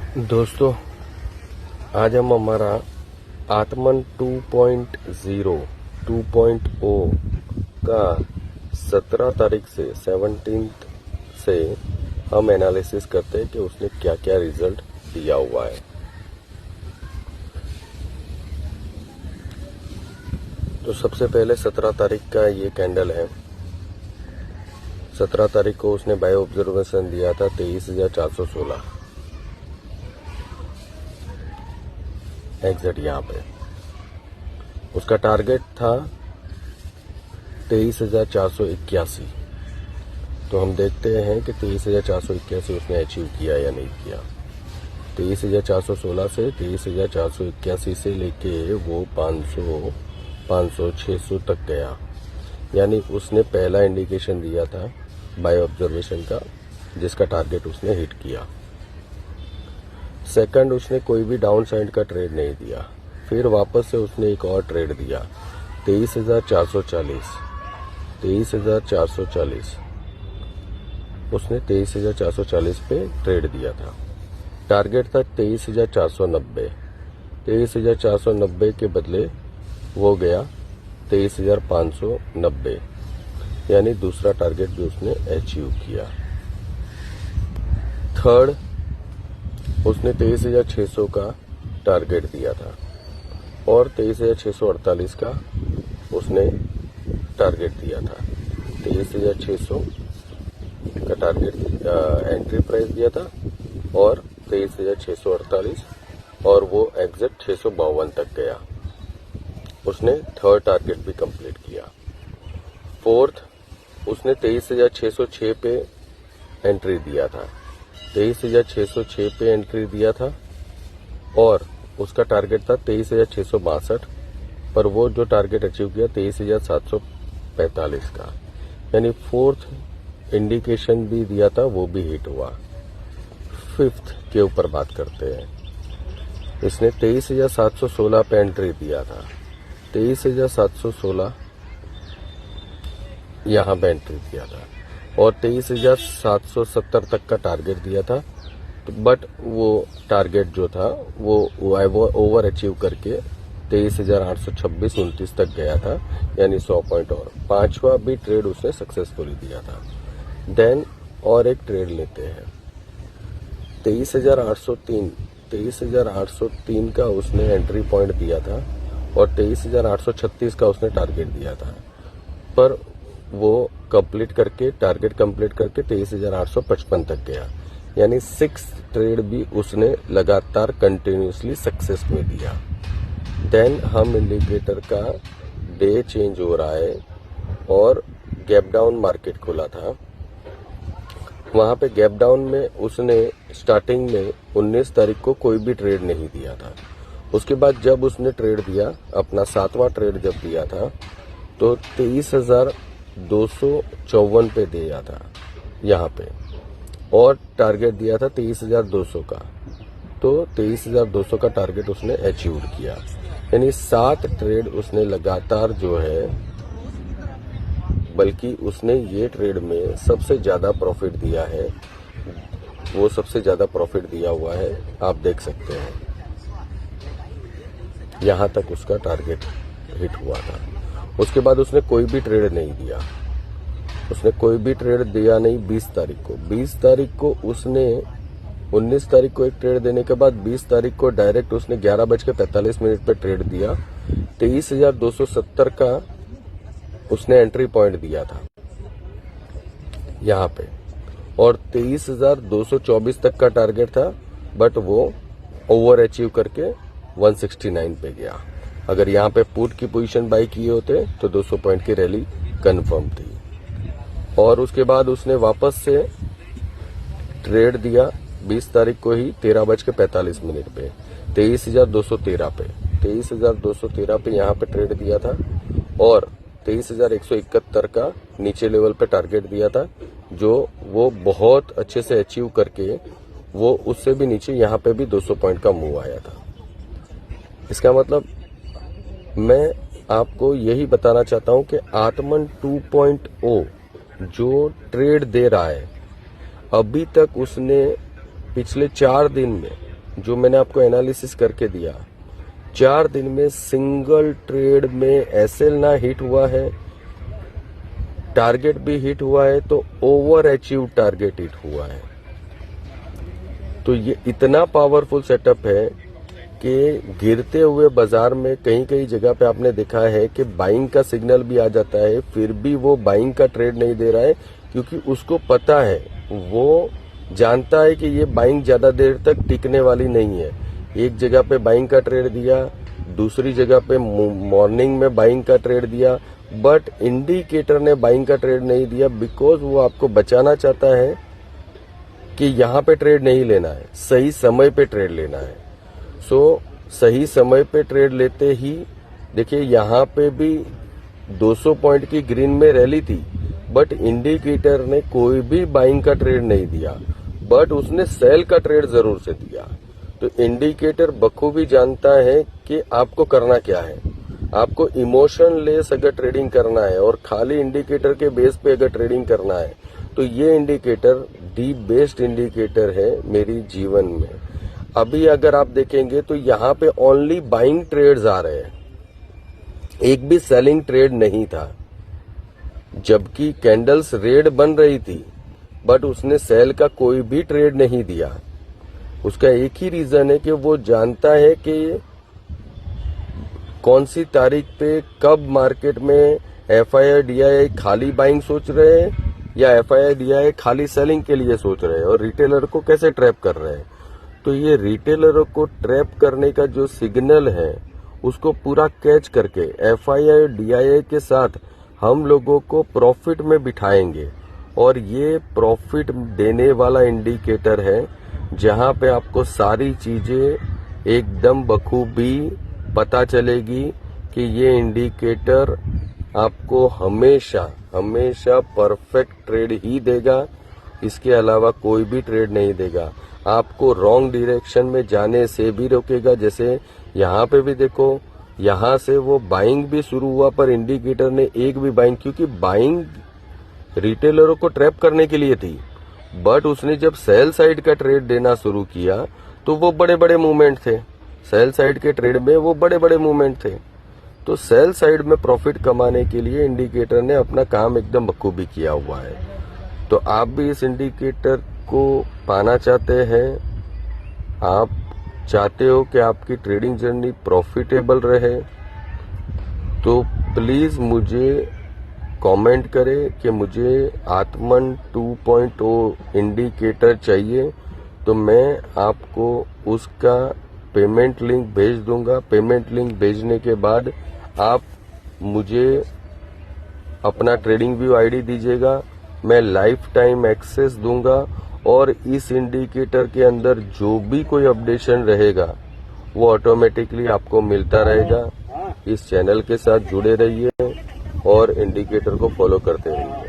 दोस्तों, आज हम हमारा आत्मन 2.0 का 17 तारीख से 17th से हम एनालिसिस करते हैं कि उसने क्या क्या रिजल्ट दिया हुआ है। तो सबसे पहले 17 तारीख का ये कैंडल है। 17 तारीख को उसने बायो ऑब्जर्वेशन दिया था 23,416 एग्जैक्ट यहाँ पे। उसका टारगेट था 23,481। तो हम देखते हैं कि 23,481 उसने अचीव किया या नहीं किया। 23,416 से 23,481 से लेके वो 500, 600 तक गया। यानी उसने पहला इंडिकेशन दिया था बायो ऑब्जर्वेशन का, जिसका टारगेट उसने हिट किया। सेकंड, उसने कोई भी डाउन साइड का ट्रेड नहीं दिया। फिर वापस से उसने एक और ट्रेड दिया 23,440। 23,440 उसने 23,440 पे ट्रेड दिया था। टारगेट था 23,490। 23,490 के बदले वो गया 23,590, यानी दूसरा टारगेट भी उसने अचीव किया। थर्ड, उसने 23,600 का टारगेट दिया था और 23,648 का उसने टारगेट दिया था। 23,600 का टारगेट एंट्री प्राइस दिया था और 23,648, और वो एग्जैक्ट 652 तक गया। उसने थर्ड टारगेट भी कंप्लीट किया। फोर्थ, उसने 23,606 पे एंट्री दिया था। 23,606 पे एंट्री दिया था और उसका टारगेट था 23,662, पर वो जो टारगेट अचीव किया 23,745 का। यानी फोर्थ इंडिकेशन भी दिया था, वो भी हिट हुआ। फिफ्थ के ऊपर बात करते हैं। इसने 23,716 पे एंट्री दिया था। 23,716 यहाँ पे एंट्री दिया था और 23,770 तक का टारगेट दिया था, बट वो टारगेट जो था वो ओवर अचीव करके 23,826-29 तक गया था, यानी 100 पॉइंट और। पांचवा भी ट्रेड उसने सक्सेसफुली दिया था। देन और एक ट्रेड लेते हैं 23,803 का उसने एंट्री पॉइंट दिया था और 23,836 का उसने टारगेट दिया था, पर वो कंप्लीट करके टारगेट कंप्लीट करके 23,855 तक गया। यानी 6 ट्रेड भी उसने लगातार कंटिन्यूसली सक्सेस में दिया। देन हम इंडिकेटर का डे चेंज हो रहा है और गैप डाउन मार्केट खुला था। वहां पे गैप डाउन में उसने स्टार्टिंग में 19 तारीख को कोई भी ट्रेड नहीं दिया था। उसके बाद जब उसने ट्रेड दिया, अपना 7वां ट्रेड जब दिया था, तो 23,254 पे दिया था यहाँ पे, और टारगेट दिया था 23,200 का। तो 23,200 का टारगेट उसने अचीव किया। यानी 7 ट्रेड उसने लगातार जो है, बल्कि उसने ये ट्रेड में सबसे ज्यादा प्रॉफिट दिया है। वो सबसे ज्यादा प्रॉफिट दिया हुआ है, आप देख सकते हैं। यहां तक उसका टारगेट हिट हुआ था। उसके बाद उसने कोई भी ट्रेड नहीं दिया। उसने कोई भी ट्रेड दिया नहीं 20 तारीख को। 20 तारीख को उसने 19 तारीख को एक ट्रेड देने के बाद 20 तारीख को डायरेक्ट उसने 11:45 पे ट्रेड दिया। 23,270 का उसने एंट्री पॉइंट दिया था यहाँ पे, और 23,224 तक का टारगेट था, बट वो ओवर अचीव करके 169 पे गया। अगर यहाँ पे पुट की पोजीशन बाई किए होते तो 200 पॉइंट की रैली कंफर्म थी। और उसके बाद उसने वापस से ट्रेड दिया 20 तारीख को ही 13:45 पे 23,213 पे। 23,213 पे यहाँ पे ट्रेड दिया था और 23,171 का नीचे लेवल पे टारगेट दिया था, जो वो बहुत अच्छे से अचीव करके वो उससे भी नीचे यहाँ पे भी 200 पॉइंट का मूव आया था। इसका मतलब मैं आपको यही बताना चाहता हूं कि आत्मन 2.0 जो ट्रेड दे रहा है, अभी तक उसने पिछले 4 दिन में जो मैंने आपको एनालिसिस करके दिया, 4 दिन में सिंगल ट्रेड में एसएल ना हिट हुआ है, टारगेट भी हिट हुआ है, तो ओवर अचीव टारगेट हिट हुआ है। तो ये इतना पावरफुल सेटअप है कि गिरते हुए बाजार में कहीं कहीं जगह पे आपने देखा है कि बाइंग का सिग्नल भी आ जाता है, फिर भी वो बाइंग का ट्रेड नहीं दे रहा है, क्योंकि उसको पता है, वो जानता है कि ये बाइंग ज्यादा देर तक टिकने वाली नहीं है। एक जगह पे बाइंग का ट्रेड दिया, दूसरी जगह पे मॉर्निंग में बाइंग का ट्रेड दिया, बट इंडिकेटर ने बाइंग का ट्रेड नहीं दिया, बिकॉज वो आपको बचाना चाहता है कि यहाँ पे ट्रेड नहीं लेना है, सही समय पे ट्रेड लेना है। सो सही समय पे ट्रेड लेते ही देखिए यहाँ पे भी 200 पॉइंट की ग्रीन में रैली थी, बट इंडिकेटर ने कोई भी बाइंग का ट्रेड नहीं दिया, बट उसने सेल का ट्रेड जरूर से दिया। तो इंडिकेटर बखूबी जानता है कि आपको करना क्या है। आपको इमोशन लेस अगर ट्रेडिंग करना है और खाली इंडिकेटर के बेस पे अगर ट्रेडिंग करना है, तो ये इंडिकेटर दी बेस्ट इंडिकेटर है मेरी जीवन में। अभी अगर आप देखेंगे तो यहाँ पे ओनली बाइंग ट्रेड्स आ रहे हैं, एक भी सेलिंग ट्रेड नहीं था, जबकि कैंडल्स रेड बन रही थी, बट उसने सेल का कोई भी ट्रेड नहीं दिया। उसका एक ही रीजन है कि वो जानता है कि कौन सी तारीख पे कब मार्केट में एफआईआई डीआईआई खाली बाइंग सोच रहे हैं या एफआईआई डीआईआई खाली सेलिंग के लिए सोच रहे हैं, और रिटेलर को कैसे ट्रैप कर रहे हैं। तो ये रिटेलरों को ट्रैप करने का जो सिग्नल है उसको पूरा कैच करके एफआईआई डीआईआई के साथ हम लोगों को प्रॉफिट में बिठाएंगे, और ये प्रॉफिट देने वाला इंडिकेटर है जहां पे आपको सारी चीजें एकदम बखूबी पता चलेगी कि ये इंडिकेटर आपको हमेशा हमेशा परफेक्ट ट्रेड ही देगा, इसके अलावा कोई भी ट्रेड नहीं देगा। आपको रॉन्ग डायरेक्शन में जाने से भी रोकेगा। जैसे यहाँ पे भी देखो, यहाँ से वो बाइंग भी शुरू हुआ, पर इंडिकेटर ने एक भी बाइंग, क्योंकि बाइंग रिटेलरों को ट्रैप करने के लिए थी, बट उसने जब सेल साइड का ट्रेड देना शुरू किया तो वो बड़े बड़े मूवमेंट थे, सेल साइड के ट्रेड में वो बड़े बड़े मूवमेंट थे। तो सेल साइड में प्रॉफिट कमाने के लिए इंडिकेटर ने अपना काम एकदम बखूबी किया हुआ है। तो आप भी इस इंडिकेटर को पाना चाहते हैं, आप चाहते हो कि आपकी ट्रेडिंग जर्नी प्रॉफिटेबल रहे, तो प्लीज मुझे कमेंट करें कि मुझे आत्मन 2.0 इंडिकेटर चाहिए, तो मैं आपको उसका पेमेंट लिंक भेज दूंगा। पेमेंट लिंक भेजने के बाद आप मुझे अपना ट्रेडिंग व्यू आईडी दीजिएगा, मैं लाइफ टाइम एक्सेस दूंगा, और इस इंडिकेटर के अंदर जो भी कोई अपडेशन रहेगा वो ऑटोमेटिकली आपको मिलता रहेगा। इस चैनल के साथ जुड़े रहिए और इंडिकेटर को फॉलो करते रहिए।